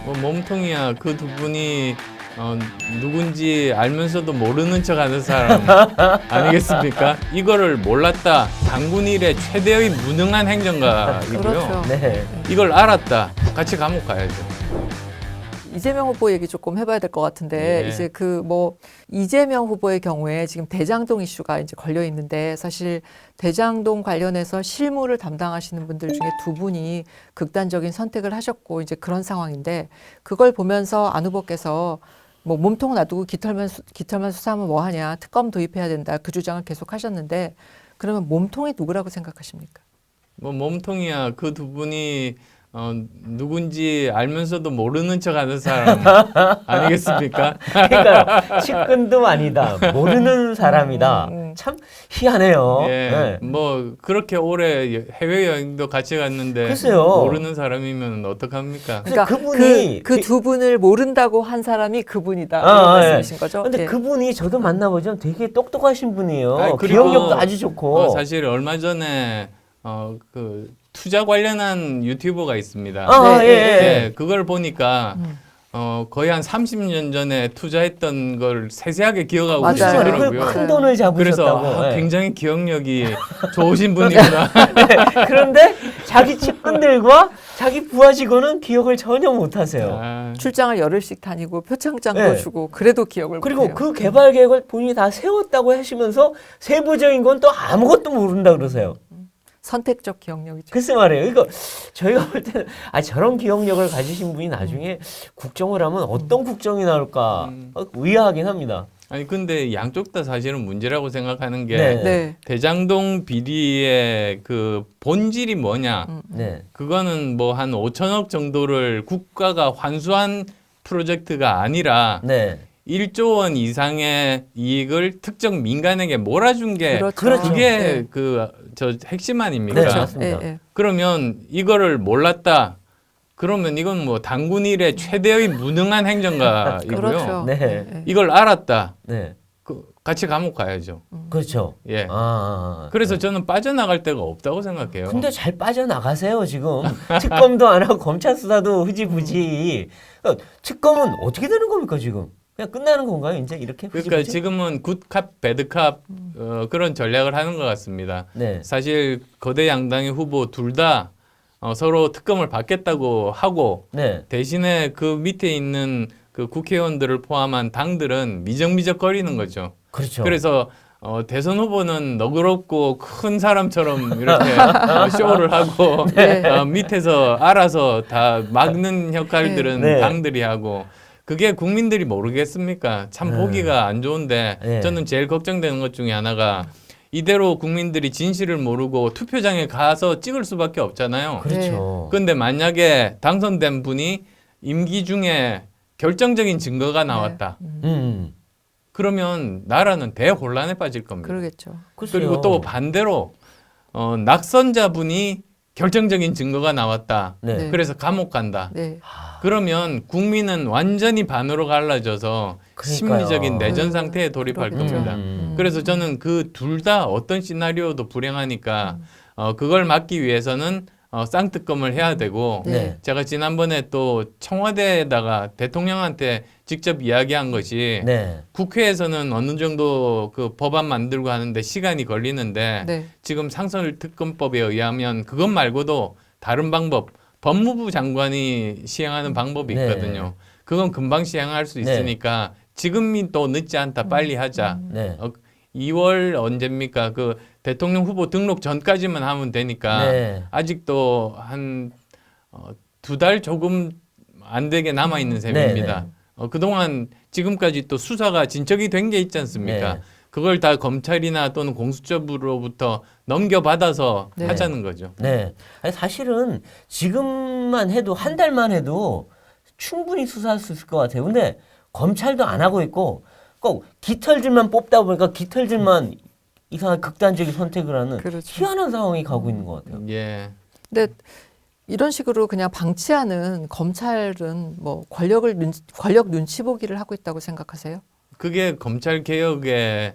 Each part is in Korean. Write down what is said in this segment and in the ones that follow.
뭐 몸통이야. 그 두 분이 누군지 알면서도 모르는 척하는 사람 아니겠습니까? 이거를 몰랐다. 당군 일의 최대의 무능한 행정가이고요. 그렇죠. 네. 이걸 알았다. 같이 감옥 가야죠. 이재명 후보 얘기 조금 해봐야 될 것 같은데 예. 이제 그 뭐 이재명 후보의 경우에 지금 대장동 이슈가 이제 걸려 있는데 사실 대장동 관련해서 실무를 담당하시는 분들 중에 두 분이 극단적인 선택을 하셨고 이제 그런 상황인데 그걸 보면서 안 후보께서 뭐 몸통 놔두고 깃털만 수사하면 뭐 하냐 특검 도입해야 된다 그 주장을 계속 하셨는데 그러면 몸통이 누구라고 생각하십니까? 뭐 몸통이야. 그 두 분이 누군지 알면서도 모르는 척하는 사람 아니겠습니까? 그러니까 측근도 아니다. 모르는 사람이다. 참 희한해요. 예, 네. 뭐 그렇게 오래 해외 여행도 같이 갔는데 글쎄요. 모르는 사람이면 어떡합니까? 그래서 그러니까 그분이 그 두 분을 모른다고 한 사람이 그분이다 이런 아, 말씀이신 거죠? 근데 예. 그분이 저도 만나보죠. 되게 똑똑하신 분이에요. 아니, 그리고 기억력도 아주 좋고. 사실 얼마 전에 그 투자 관련한 유튜버가 있습니다. 아, 네, 예, 네, 예. 예, 그걸 보니까 거의 한 30년 전에 투자했던 걸 세세하게 기억하고 맞아요. 계시더라고요. 큰 돈을 그래서 잡으셨다고. 예. 굉장히 기억력이 좋으신 분이구나. 그런데 자기 측근들과 자기 부하 직원은 기억을 전혀 못하세요. 아, 출장을 열흘씩 다니고 표창장도 네. 주고 그래도 기억을 그리고 못해요. 그 개발 계획을 본인이 다 세웠다고 하시면서 세부적인 건 또 아무것도 모른다 그러세요. 선택적 기억력이죠. 글쎄 말이에요. 이거 저희가 볼 때는 저런 기억력을 가지신 분이 나중에 국정을 하면 어떤 국정이 나올까 의아하긴 합니다. 아니 근데 양쪽 다 사실은 문제라고 생각하는 게 네. 네. 대장동 비리의 그 본질이 뭐냐? 네. 그거는 뭐 한 5천억 정도를 국가가 환수한 프로젝트가 아니라 네. 1조 원 이상의 이익을 특정 민간에게 몰아준 게 그렇죠. 그게 네. 그 저 핵심 아닙니까? 네, 그렇죠. 맞습니다. 예, 예. 그러면 이거를 몰랐다. 그러면 이건 뭐 당군 일의 최대의 무능한 행정가이고요. 그렇죠. 네. 예, 예. 이걸 알았다. 네. 같이 감옥 가야죠. 그렇죠. 예. 아. 그래서 저는 빠져나갈 데가 없다고 생각해요. 근데 잘 빠져나가세요, 지금. 특검도 안 하고 검찰 수사도 흐지부지. 특검은 어떻게 되는 겁니까, 지금? 그냥 끝나는 건가요, 이제 이렇게? 그러니까 흐지부지? 지금은 굿캅, 배드캅 그런 전략을 하는 것 같습니다. 네. 사실 거대 양당의 후보 둘 다 서로 특검을 받겠다고 하고 네. 대신에 그 밑에 있는 그 국회의원들을 포함한 당들은 미적미적거리는 거죠. 그렇죠. 그래서 대선 후보는 너그럽고 큰 사람처럼 이렇게 쇼를 하고 네. 밑에서 알아서 다 막는 역할들은 네. 당들이 하고 그게 국민들이 모르겠습니까? 참 네. 보기가 안 좋은데 네. 저는 제일 걱정되는 것 중에 하나가 이대로 국민들이 진실을 모르고 투표장에 가서 찍을 수밖에 없잖아요. 그렇죠. 근데 만약에 당선된 분이 임기 중에 결정적인 증거가 나왔다. 그러면 나라는 대혼란에 빠질 겁니다. 그러겠죠. 그리고 또 반대로 낙선자분이 결정적인 증거가 나왔다. 네. 네. 그래서 감옥 간다. 네. 그러면 국민은 완전히 반으로 갈라져서 그러니까요. 심리적인 내전 상태에 돌입할 그러겠죠. 겁니다. 그래서 저는 그 둘 다 어떤 시나리오도 불행하니까 그걸 막기 위해서는 쌍특검을 해야 되고 네. 제가 지난번에 또 청와대에다가 대통령한테 직접 이야기한 것이 네. 국회에서는 어느 정도 그 법안 만들고 하는데 시간이 걸리는데 네. 지금 상설특검법에 의하면 그것 말고도 다른 방법 법무부 장관이 시행하는 방법이 네. 있거든요. 그건 금방 시행할 수 있으니까 지금이 또 늦지 않다 빨리 하자. 네. 2월 언제입니까? 그 대통령 후보 등록 전까지만 하면 되니까 네. 아직도 한 두 달 조금 안 되게 남아 있는 셈입니다. 그동안 지금까지 또 수사가 진척이 된 게 있지 않습니까? 네. 그걸 다 검찰이나 또는 공수처부로부터 넘겨받아서 네. 하자는 거죠. 네. 아니, 사실은 지금만 해도 한 달만 해도 충분히 수사할 수 있을 것 같아요. 근데 검찰도 안 하고 있고 꼭 깃털들만 뽑다 보니까 깃털들만 이상한 극단적인 선택을 하는 그렇죠. 희한한 상황이 가고 있는 것 같아요. 예. 근데 이런 식으로 그냥 방치하는 검찰은 뭐 권력 눈치 보기를 하고 있다고 생각하세요? 그게 검찰 개혁의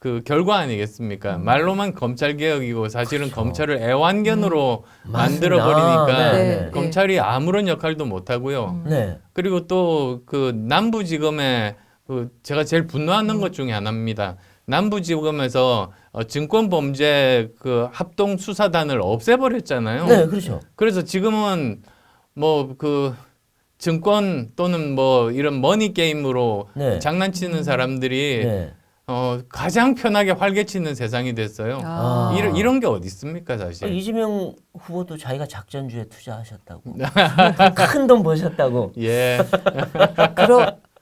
그 결과 아니겠습니까? 말로만 검찰 개혁이고 사실은 그렇죠. 검찰을 애완견으로 맞습니다. 만들어 버리니까 네. 검찰이 아무런 역할도 못 하고요. 네. 그리고 또 그 남부지검에 그 제가 제일 분노하는 것 중에 하나입니다. 남부지검에서 증권 범죄 그 합동 수사단을 없애버렸잖아요. 네, 그렇죠. 그래서 지금은 뭐 그 증권 또는 뭐 이런 머니 게임으로 네. 장난치는 사람들이 네. 가장 편하게 활개치는 세상이 됐어요. 아. 이런 게 어디 있습니까, 사실? 이재명 후보도 자기가 작전주에 투자하셨다고. 큰 돈 버셨다고. 예.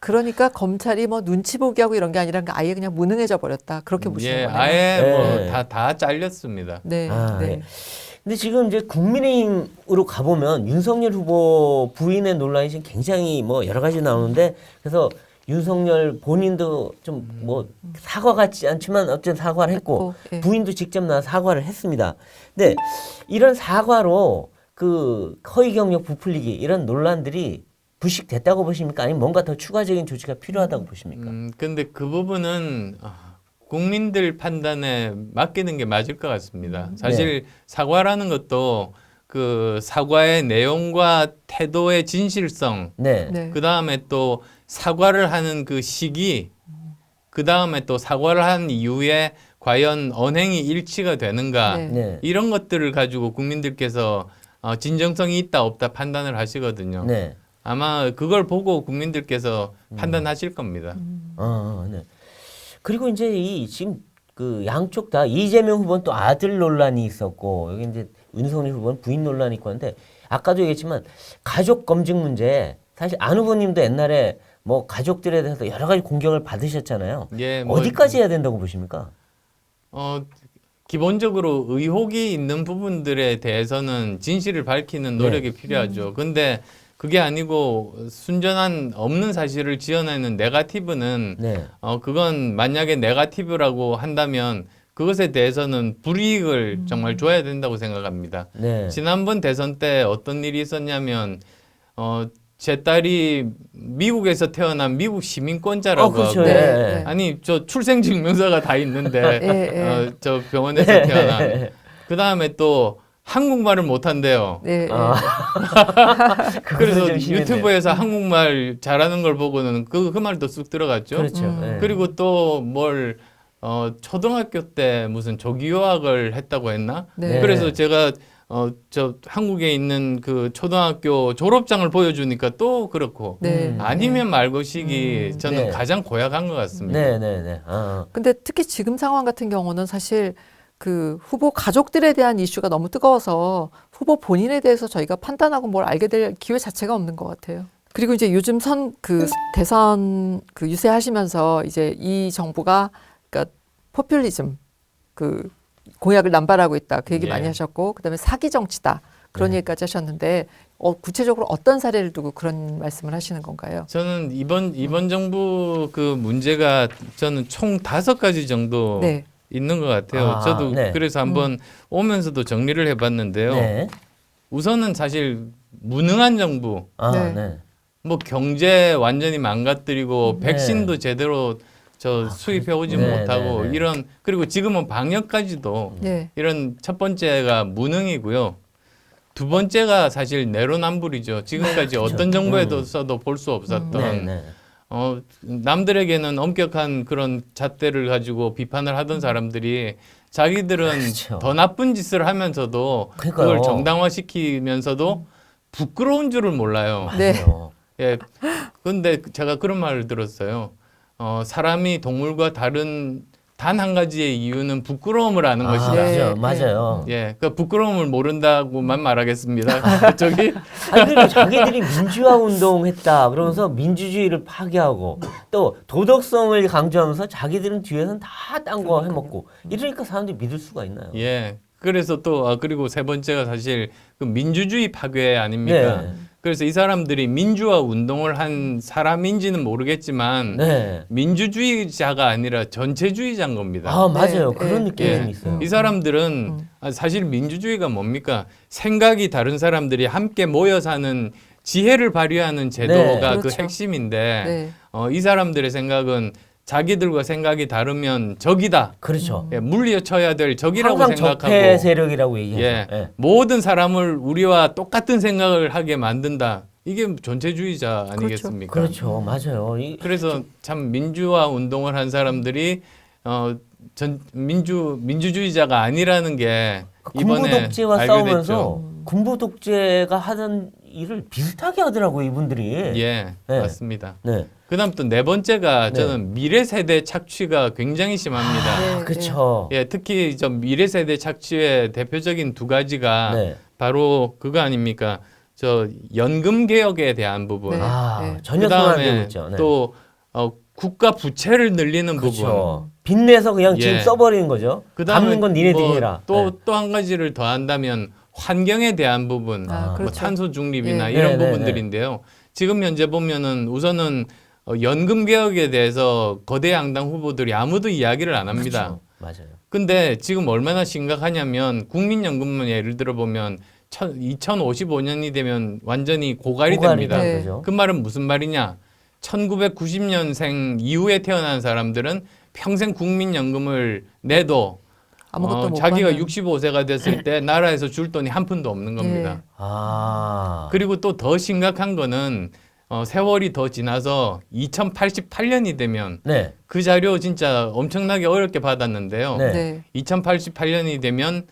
그러니까 검찰이 뭐 눈치 보기 하고 이런 게 아니라 아예 그냥 무능해져 버렸다. 그렇게 보시는 예, 거네요. 아예 네. 뭐 다 잘렸습니다. 네. 아, 네. 네. 근데 지금 이제 국민의힘으로 가보면 윤석열 후보 부인의 논란이 지금 굉장히 뭐 여러 가지 나오는데 그래서 윤석열 본인도 좀 뭐 사과 같지 않지만 어쨌든 사과를 했고 예. 부인도 직접 나와 사과를 했습니다. 근데 이런 사과로 그 허위 경력 부풀리기 이런 논란들이 부식됐다고 보십니까? 아니면 뭔가 더 추가적인 조치가 필요하다고 보십니까? 근데 그 부분은 국민들 판단에 맡기는 게 맞을 것 같습니다. 사실 사과라는 것도 그 사과의 내용과 태도의 진실성, 네. 네. 그 다음에 또 사과를 하는 그 시기, 그 다음에 또 사과를 한 이후에 과연 언행이 일치가 되는가, 네. 네. 이런 것들을 가지고 국민들께서 진정성이 있다 없다 판단을 하시거든요. 네. 아마 그걸 보고 국민들께서 판단하실 겁니다. 네. 그리고 이제 이 지금 그 양쪽 다 이재명 후보는 또 아들 논란이 있었고 여기 이제 윤석열 후보는 부인 논란이 있고 한데 아까도 얘기했지만 가족 검증 문제 사실 안 후보님도 옛날에 뭐 가족들에 대해서 여러 가지 공격을 받으셨잖아요. 예, 뭐 어디까지 해야 된다고 보십니까? 기본적으로 의혹이 있는 부분들에 대해서는 진실을 밝히는 노력이 필요하죠. 근데 그게 아니고 순전한 없는 사실을 지어내는 네거티브는 네. 그건 만약에 네거티브라고 한다면 그것에 대해서는 불이익을 정말 줘야 된다고 생각합니다. 네. 지난번 대선 때 어떤 일이 있었냐면 제 딸이 미국에서 태어난 미국 시민권자라고 그렇죠. 하고 예. 네. 아니 저 출생 증명서가 다 있는데 예. 저 병원에서 태어난 그 다음에 또 한국말을 못한대요. 네. 아. 그래서 좀 심했네요. 유튜브에서 한국말 잘하는 걸 보고는 그 말도 쑥 들어갔죠. 그렇죠. 네. 그리고 또 뭘 초등학교 때 무슨 조기 유학을 했다고 했나? 네. 그래서 제가 저 한국에 있는 그 초등학교 졸업장을 보여주니까 또 그렇고 네. 아니면 말고식이 저는 네. 가장 고약한 것 같습니다. 네, 네, 네. 근데 특히 지금 상황 같은 경우는 사실 그 후보 가족들에 대한 이슈가 너무 뜨거워서 후보 본인에 대해서 저희가 판단하고 뭘 알게 될 기회 자체가 없는 것 같아요. 그리고 이제 요즘 대선 유세하시면서 이제 이 정부가 그러니까 포퓰리즘 그 공약을 남발하고 있다 그 얘기 예. 많이 하셨고 그다음에 사기 정치다 그런 얘기까지 하셨는데 구체적으로 어떤 사례를 두고 그런 말씀을 하시는 건가요? 저는 이번 정부 그 문제가 저는 총 5가지 정도 네. 있는 것 같아요. 저도 네. 그래서 한번 오면서도 정리를 해봤는데요. 네. 우선은 사실 무능한 정부, 네. 네. 뭐 경제 완전히 망가뜨리고 네. 백신도 제대로 수입해 오지 네, 못하고 네, 네. 이런 그리고 지금은 방역까지도 네. 이런 첫 번째가 무능이고요. 두 번째가 사실 내로남불이죠. 지금까지 어떤 정부에도 써도 볼 수 없었던 네, 네. 남들에게는 엄격한 그런 잣대를 가지고 비판을 하던 사람들이 자기들은 그렇죠. 더 나쁜 짓을 하면서도 그러니까요. 그걸 정당화시키면서도 부끄러운 줄을 몰라요. 네. 맞아요. 예. 근데 제가 그런 말을 들었어요. 사람이 동물과 다른 단 한 가지의 이유는 부끄러움을 아는 것이다. 네. 맞아요. 예. 그 부끄러움을 모른다고만 말하겠습니다. 저기 아니, 그리고 자기들이 민주화 운동했다 그러면서 민주주의를 파괴하고 또 도덕성을 강조하면서 자기들은 뒤에서는 다 딴 거 해먹고 이러니까 사람들이 믿을 수가 있나요? 예. 그래서 또 그리고 세 번째가 사실 그 민주주의 파괴 아닙니까? 네. 그래서 이 사람들이 민주화 운동을 한 사람인지는 모르겠지만 네. 민주주의자가 아니라 전체주의자인 겁니다. 아, 맞아요. 네, 그런 네. 느낌이 예. 좀 있어요. 이 사람들은 사실 민주주의가 뭡니까? 생각이 다른 사람들이 함께 모여 사는 지혜를 발휘하는 제도가 네, 그 그렇죠. 핵심인데 네. 이 사람들의 생각은 자기들과 생각이 다르면 적이다. 그렇죠. 예, 물리쳐야 될 적이라고 항상 생각하고 적폐 세력이라고 얘기하죠. 예, 예. 모든 사람을 우리와 똑같은 생각을 하게 만든다. 이게 존재주의자 아니겠습니까? 그렇죠. 맞아요. 그래서 참 민주화 운동을 한 사람들이 민주주의자가 아니라는 게 군부 이번에 독재와 알게 싸우면서 됐죠. 군부 독재가 하던 일을 비슷하게 하더라고요, 이분들이. 예, 네. 맞습니다. 네. 그다음 또 네 번째가 네. 저는 미래 세대 착취가 굉장히 심합니다. 네. 그렇죠. 예, 특히 저 미래 세대 착취의 대표적인 두 가지가 네. 바로 그거 아닙니까? 저 연금 개혁에 대한 부분. 네. 아, 전혀 손 안 대고 있죠. 네. 또 국가 부채를 늘리는 부분. 그렇죠. 빚내서 그냥 예. 지금 써버리는 거죠. 그다음에 갚는 건 니네들이 해라. 네. 또 한 가지를 더 한다면 환경에 대한 부분, 아, 뭐 그렇죠. 탄소 중립이나 예. 이런 네, 네, 부분들인데요. 지금 현재 보면은 우선은 연금 개혁에 대해서 거대 양당 후보들이 아무도 이야기를 안 합니다. 그렇죠. 맞아요. 근데 지금 얼마나 심각하냐면 국민연금은 예를 들어 보면 2055년이 되면 완전히 고갈이 됩니다. 네. 거죠. 그 말은 무슨 말이냐? 1990년생 이후에 태어난 사람들은 평생 국민연금을 내도 아무것도 못 자기가 받는. 65세가 됐을 때 나라에서 줄 돈이 한 푼도 없는 겁니다. 아. 그리고 또 더 심각한 거는 세월이 더 지나서 2088년이 되면 네. 그 자료 진짜 엄청나게 어렵게 받았는데요. 네. 네. 2088년이 되면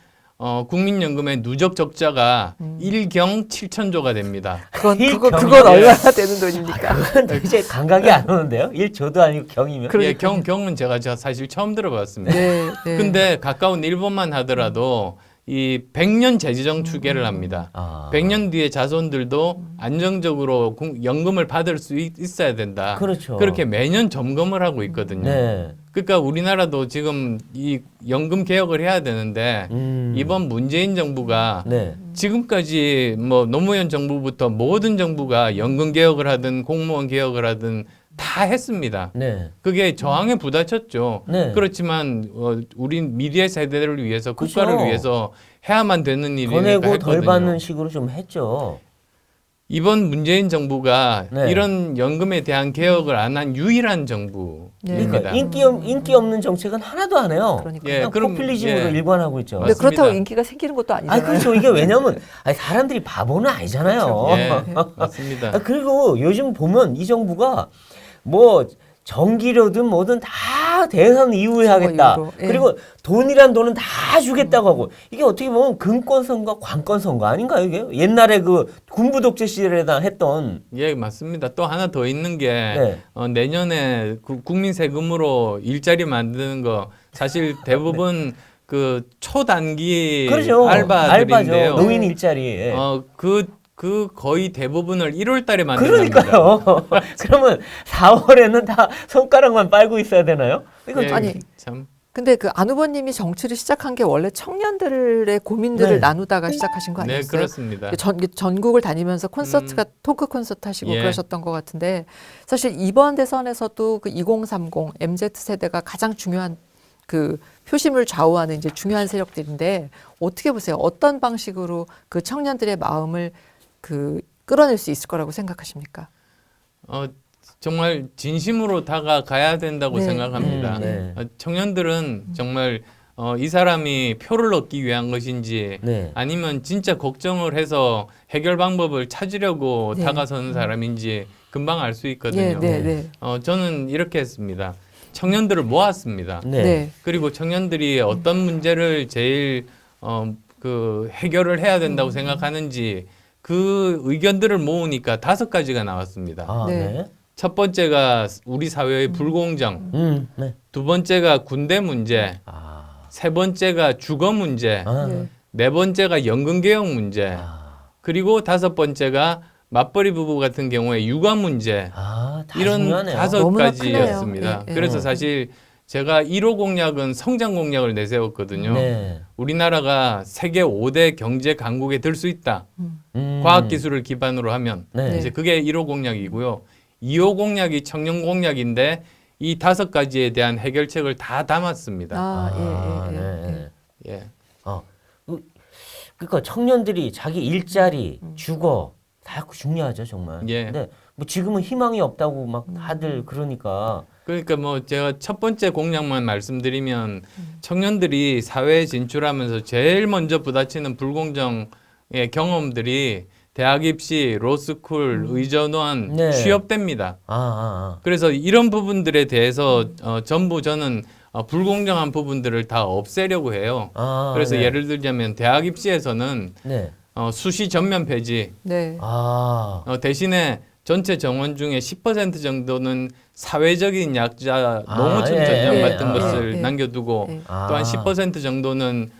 국민연금의 누적 적자가 1경 7천조가 됩니다. 그건 경이요? 얼마나 되는 돈입니까? 그건 이제 감각이 안 오는데요. 1조도 아니고 경이면. 예, 경은 제가 사실 처음 들어봤습니다. 네. 네. 근데 가까운 일본만 하더라도 이 100년 재정 추계를 합니다. 아. 100년 뒤에 자손들도 안정적으로 연금을 받을 수 있어야 된다. 그렇죠. 그렇게 매년 점검을 하고 있거든요. 네. 그러니까 우리나라도 지금 이 연금 개혁을 해야 되는데 이번 문재인 정부가 네. 지금까지 뭐 노무현 정부부터 모든 정부가 연금 개혁을 하든 공무원 개혁을 하든 다 했습니다. 네. 그게 저항에 부딪혔죠. 네. 그렇지만 우리 미래 세대를 위해서 그렇죠. 국가를 위해서 해야만 되는 일이니까 더 내고 덜 했거든요. 받는 식으로 좀 했죠. 이번 문재인 정부가 네. 이런 연금에 대한 개혁을 안 한 유일한 정부입니다. 그러니까 인기 없는 정책은 하나도 안 해요. 그러니까. 예, 그냥 그럼, 포퓰리즘으로 예. 일관하고 있죠. 근데 맞습니다. 그렇다고 인기가 생기는 것도 아니잖아요. 아 그렇죠. 이게 왜냐면 사람들이 바보는 아니잖아요. 예, 맞습니다. 그리고 요즘 보면 이 정부가 뭐 전기료든 뭐든 다 대선 이후에 하겠다. 이후로, 예. 그리고 돈이란 돈은 다 주겠다고 하고 이게 어떻게 보면 금권 선거, 관권 선거 아닌가요? 이게 옛날에 그 군부 독재 시절에다 했던 예, 맞습니다. 또 하나 더 있는 게 네. 내년에 국민 세금으로 일자리 만드는 거 사실 대부분 그 초단기 그렇죠. 알바들인데요. 알바죠. 노인 일자리. 그 거의 대부분을 1월 달에 만든답니다. 그러니까요. 그러면 4월에는 다 손가락만 빨고 있어야 되나요? 이거 예, 아니, 참. 근데 그 안 후보님이 정치를 시작한 게 원래 청년들의 고민들을 네. 나누다가 시작하신 거 네, 아니었어요? 그렇습니다. 전국을 다니면서 콘서트가 토크 콘서트 하시고 예. 그러셨던 것 같은데 사실 이번 대선에서도 그 2030 MZ 세대가 가장 중요한 그 표심을 좌우하는 이제 중요한 세력들인데 어떻게 보세요? 어떤 방식으로 그 청년들의 마음을 그 끌어낼 수 있을 거라고 생각하십니까? 정말 진심으로 다가가야 된다고 네. 생각합니다. 네. 청년들은 정말 이 사람이 표를 얻기 위한 것인지 네. 아니면 진짜 걱정을 해서 해결 방법을 찾으려고 네. 다가서는 사람인지 금방 알 수 있거든요. 네, 네, 네. 저는 이렇게 했습니다. 청년들을 모았습니다. 네. 네. 그리고 청년들이 어떤 문제를 제일 그 해결을 해야 된다고 생각하는지 그 의견들을 모으니까 5가지가 나왔습니다. 아, 네. 네. 첫 번째가 우리 사회의 불공정, 네. 두 번째가 군대 문제, 아. 세 번째가 주거 문제, 아. 네. 네 번째가 연금 개혁 문제, 아. 그리고 5번째가 맞벌이 부부 같은 경우에 육아 문제. 아, 다 이런 중요하네요. 5가지였습니다. 크네요. 예, 예. 그래서 사실 제가 1호 공약은 성장 공약을 내세웠거든요. 네. 우리나라가 세계 5대 경제 강국에 들 수 있다. 과학기술을 기반으로 하면 네. 이제 그게 1호 공약이고요. 2호 공약이 청년 공약인데 이 5가지에 대한 해결책을 다 담았습니다. 아, 예, 예, 예. 네. 예. 그러니까 청년들이 자기 일자리, 주거 다 중요하죠, 정말. 예. 근데 뭐 지금은 희망이 없다고 막 다들 그러니까 그러니까 뭐 제가 첫 번째 공약만 말씀드리면 청년들이 사회에 진출하면서 제일 먼저 부딪히는 불공정의 경험들이 대학 입시, 로스쿨, 의전원, 네. 취업 때입니다. 그래서 이런 부분들에 대해서 전부 저는 불공정한 부분들을 다 없애려고 해요. 그래서 네. 예를 들자면 대학 입시에서는 네. 수시 전면 폐지, 네. 대신에 전체 정원 중에 10% 정도는 사회적인 약자, 농어촌 예, 전형 예, 같은 예, 것을 예. 남겨두고 예. 또한 10% 정도는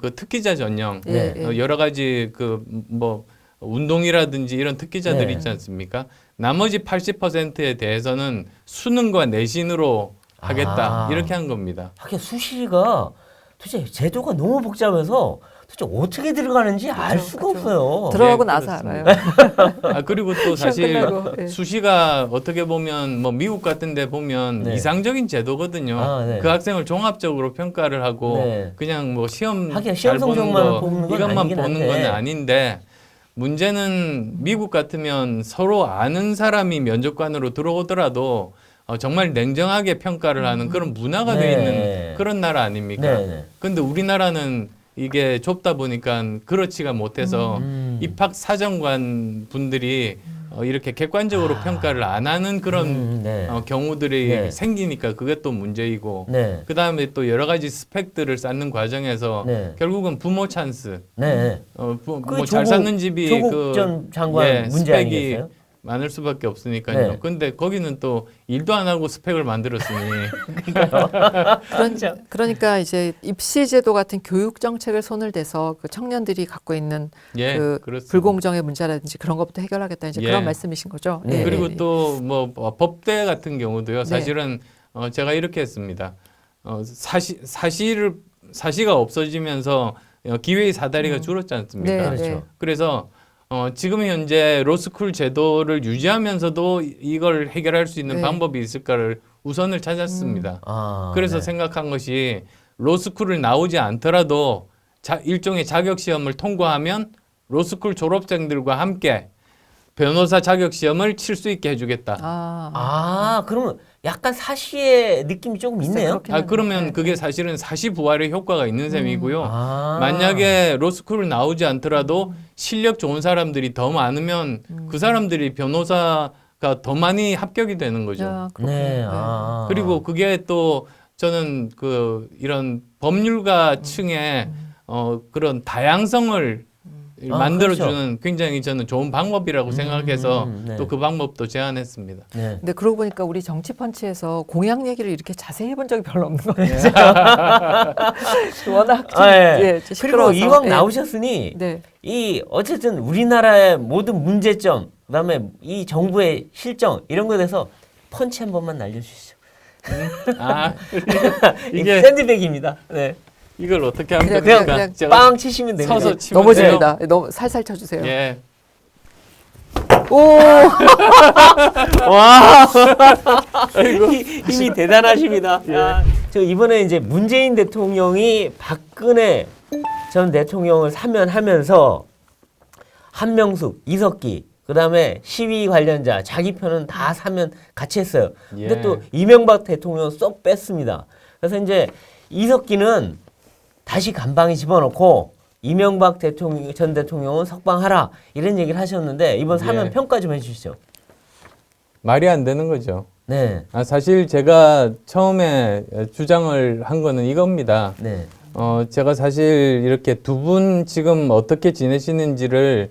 그 특기자 전형, 예, 예. 여러 가지 그 뭐 운동이라든지 이런 특기자들이 네. 있지 않습니까? 나머지 80%에 대해서는 수능과 내신으로 하겠다 이렇게 한 겁니다. 하긴 수시가 도대체 제도가 너무 복잡해서 도대체 어떻게 들어가는지 알 수가 그렇죠. 없어요. 들어가고 예, 나서 그렇습니다. 알아요. 그리고 또 사실 시험 끝나고, 예. 수시가 어떻게 보면 뭐 미국 같은 데 보면 네. 이상적인 제도거든요. 네. 그 학생을 종합적으로 평가를 하고 네. 그냥 뭐 시험 하긴 시험 잘 보는 성적만 거 보는 건 이것만 아니긴 보는 한데. 건 아닌데 문제는 미국 같으면 서로 아는 사람이 면접관으로 들어오더라도 정말 냉정하게 평가를 하는 그런 문화가 돼 네. 있는 그런 나라 아닙니까? 네. 근데 우리나라는 이게 좁다 보니까 그렇지가 못해서 입학 사정관 분들이 이렇게 객관적으로 평가를 안 하는 그런 네. 경우들이 네. 생기니까 그게 또 문제이고 네. 그 다음에 또 여러 가지 스펙들을 쌓는 과정에서 네. 결국은 부모 찬스 네. 뭐잘 사는 집이 조국 전 장관 문제 스펙이 아니겠어요? 많을 수밖에 없으니까요. 네. 근데 거기는 또 일도 안 하고 스펙을 만들었으니 그러니까 이제 입시 제도 같은 교육 정책을 손을 대서 그 청년들이 갖고 있는 예, 그 그렇습니다. 불공정의 문제라든지 그런 것부터 해결하겠다 이제 예. 그런 말씀이신 거죠. 네. 그리고 또 뭐 법대 같은 경우도요. 네. 사실은 제가 이렇게 했습니다. 사시가 없어지면서 기회의 사다리가 줄었지 않습니까? 네, 그렇죠. 네. 그래서 지금 현재 로스쿨 제도를 유지하면서도 이걸 해결할 수 있는 네. 방법이 있을까를 우선을 찾았습니다. 그래서 네. 생각한 것이 로스쿨을 나오지 않더라도 일종의 자격 시험을 통과하면 로스쿨 졸업생들과 함께 변호사 자격 시험을 칠 수 있게 해주겠다. 그러면 약간 사시의 느낌이 조금 있네요. 그렇긴 그러면 네. 그게 사실은 사시 부활의 효과가 있는 셈이고요. 아. 만약에 로스쿨을 나오지 않더라도 실력 좋은 사람들이 더 많으면 그 사람들이 변호사가 더 많이 합격이 되는 거죠. 야, 그렇군요. 네. 그리고 그게 또 저는 그 이런 법률가 층의 그런 다양성을 만들어주는 그렇죠. 굉장히 저는 좋은 방법이라고 생각해서 네. 또 그 방법도 제안했습니다. 네. 근데 그러고 보니까 우리 정치펀치에서 공약 얘기를 이렇게 자세히 해본 적이 별로 없는 것 같아요. 워낙 좀, 예. 그리고 그리고 이왕 나오셨으니 네. 이 어쨌든 우리나라의 모든 문제점, 그다음에 이 정부의 실정 이런 거에 대해서 펀치 한 번만 날려주시죠. 이게 샌드백입니다. 네. 이걸 어떻게 하면 그냥- 됩니까? 그냥 제가 빵 치시면 됩니다. 서서 치면 넘어집니다. 너무 살살 쳐주세요. 돼요? 예. 오, 와, 아이고. 힘이 대단하십니다. 저 이번에 이제 문재인 대통령이 박근혜 전 대통령을 사면하면서 한명숙, 이석기, 그다음에 시위 관련자 자기 편은 다 사면 같이 했어요. 근데 예. 또 이명박 대통령 쏙 뺐습니다. 그래서 이제 이석기는 다시 감방에 집어넣고 이명박 전 대통령은 석방하라 이런 얘기를 하셨는데 이번 사면 예. 평가 좀 해주시죠. 말이 안 되는 거죠. 네, 사실 제가 처음에 주장을 한 거는 이겁니다. 네, 제가 사실 이렇게 두 분 지금 어떻게 지내시는지를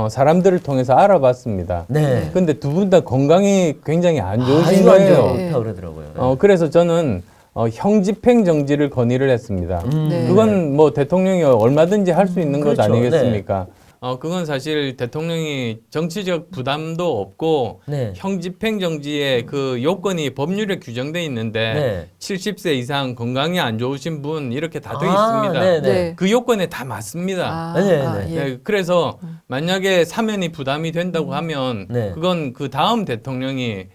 사람들을 통해서 알아봤습니다. 네. 근데 두 분 다 건강이 굉장히 안 좋으신 아주 안 거예요. 좋다 그러더라고요. 그래서 저는 형집행 정지를 건의를 했습니다. 네. 그건 뭐 대통령이 얼마든지 할 수 있는 것 그렇죠. 아니겠습니까? 그건 사실 대통령이 정치적 부담도 없고 네. 형집행 정지의 그 요건이 법률에 규정돼 있는데 네. 70세 이상 건강이 안 좋으신 분 이렇게 다 돼 아, 있습니다. 네, 네. 그 요건에 다 맞습니다. 네. 예, 그래서 만약에 사면이 부담이 된다고 하면 네. 그건 그 다음 대통령이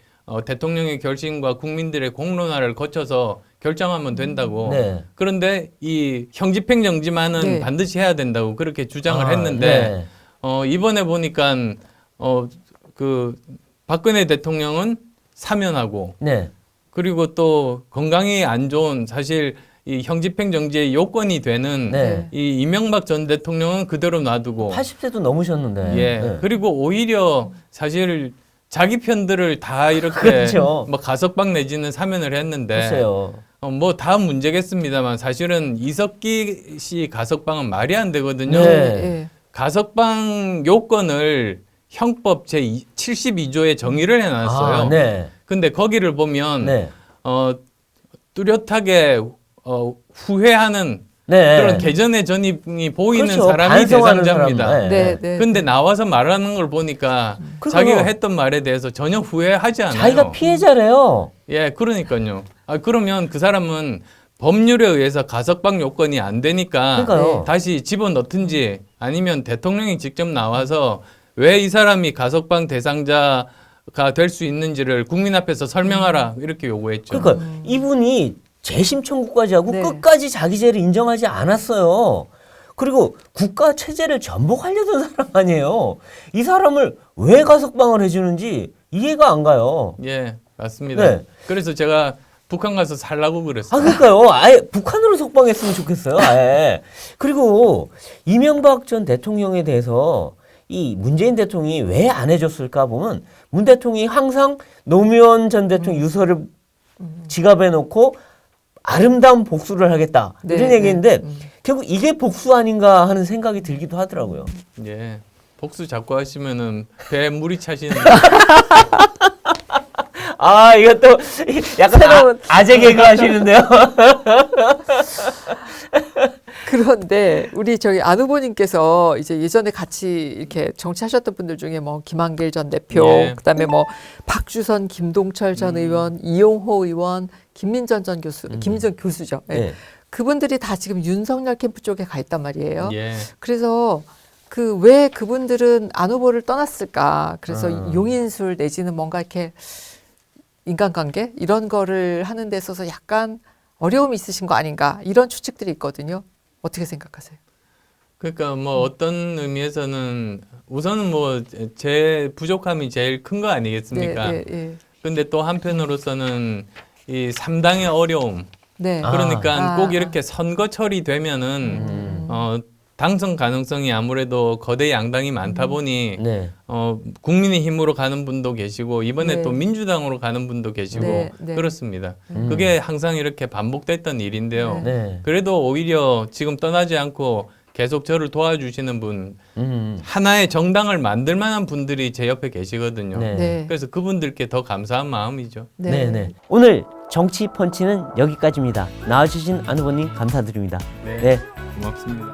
대통령의 결심과 국민들의 공론화를 거쳐서 결정하면 된다고. 네. 그런데 이 형집행 정지만은 네. 반드시 해야 된다고 그렇게 주장을 아, 했는데 네. 이번에 보니까 그 박근혜 대통령은 사면하고 네. 그리고 또 건강이 안 좋은 사실 이 형집행정지의 요건이 되는 네. 이 이명박 전 대통령은 그대로 놔두고 80세도 넘으셨는데. 예. 네. 그리고 오히려 사실 자기 편들을 다 이렇게 그렇죠. 뭐 가석방 내지는 사면을 했는데 글쎄요. 뭐 다 문제겠습니다만 사실은 이석기 씨 가석방은 말이 안 되거든요. 네. 예. 가석방 요건을 형법 제 72조에 정의를 해놨어요. 아, 네. 근데 거기를 보면 네. 뚜렷하게 후회하는 네. 그런 개전의 전입이 보이는 그렇죠. 사람이 반성하는 대상자입니다. 사람. 네, 네. 근데 나와서 말하는 걸 보니까 그러니까요. 자기가 했던 말에 대해서 전혀 후회하지 않아요. 자기가 피해자래요. 예, 그러니까요. 그러면 그 사람은 법률에 의해서 가석방 요건이 안 되니까 그러니까요. 다시 집어넣든지 아니면 대통령이 직접 나와서 왜 이 사람이 가석방 대상자가 될 수 있는지를 국민 앞에서 설명하라 이렇게 요구했죠. 그러니까 이분이 재심 청구까지 하고 네. 끝까지 자기 죄를 인정하지 않았어요. 그리고 국가 체제를 전복하려던 사람 아니에요. 이 사람을 왜 가석방을 해주는지 이해가 안 가요. 예, 맞습니다. 네. 그래서 제가 북한 가서 살라고 아, 그랬어요. 그러니까요. 아예 북한으로 석방했으면 좋겠어요. 아예. 그리고 이명박 전 대통령에 대해서 이 문재인 대통령이 왜 안 해줬을까 보면 문 대통령이 항상 노무현 전 대통령 유서를 지갑에 놓고 아름다운 복수를 하겠다. 네, 이런 네. 얘기인데 결국 이게 복수 아닌가 하는 생각이 들기도 하더라고요. 예. 복수 자꾸 하시면은 배에 물이 차시는 아, 이것도 약간 새로운- 아재 개그 하시는데요. 그런데 우리 저기 안 후보님께서 이제 예전에 같이 이렇게 정치하셨던 분들 중에 뭐 김한길 전 대표, 예. 그다음에 뭐 박주선, 김동철 전 의원, 이용호 의원, 김민전 전 교수, 김민전 교수죠. 예. 네. 그분들이 다 지금 윤석열 캠프 쪽에 가 있단 말이에요. 예. 그래서 그 왜 그분들은 안 후보를 떠났을까? 그래서 용인술 내지는 뭔가 이렇게 인간관계 이런 거를 하는 데 있어서 약간 어려움이 있으신 거 아닌가 이런 추측들이 있거든요. 어떻게 생각하세요? 그러니까 뭐 어떤 의미에서는 우선은 뭐 제 부족함이 제일 큰 거 아니겠습니까? 네, 네, 근데 또 한편으로서는 이 3당의 어려움. 네. 아. 그러니까 꼭 이렇게 선거철이 되면은 당선 가능성이 아무래도 거대 양당이 많다 보니 네. 국민의힘으로 가는 분도 계시고 이번에 네. 또 민주당으로 가는 분도 계시고 네, 네. 그렇습니다. 그게 항상 이렇게 반복됐던 일인데요. 네. 그래도 오히려 지금 떠나지 않고 계속 저를 도와주시는 분 음. 하나의 정당을 만들 만한 분들이 제 옆에 계시거든요. 네. 네. 그래서 그분들께 더 감사한 마음이죠. 네. 네. 오늘 정치 펀치는 여기까지입니다. 나와주신 안 후보님 감사드립니다. 네. 네. 고맙습니다.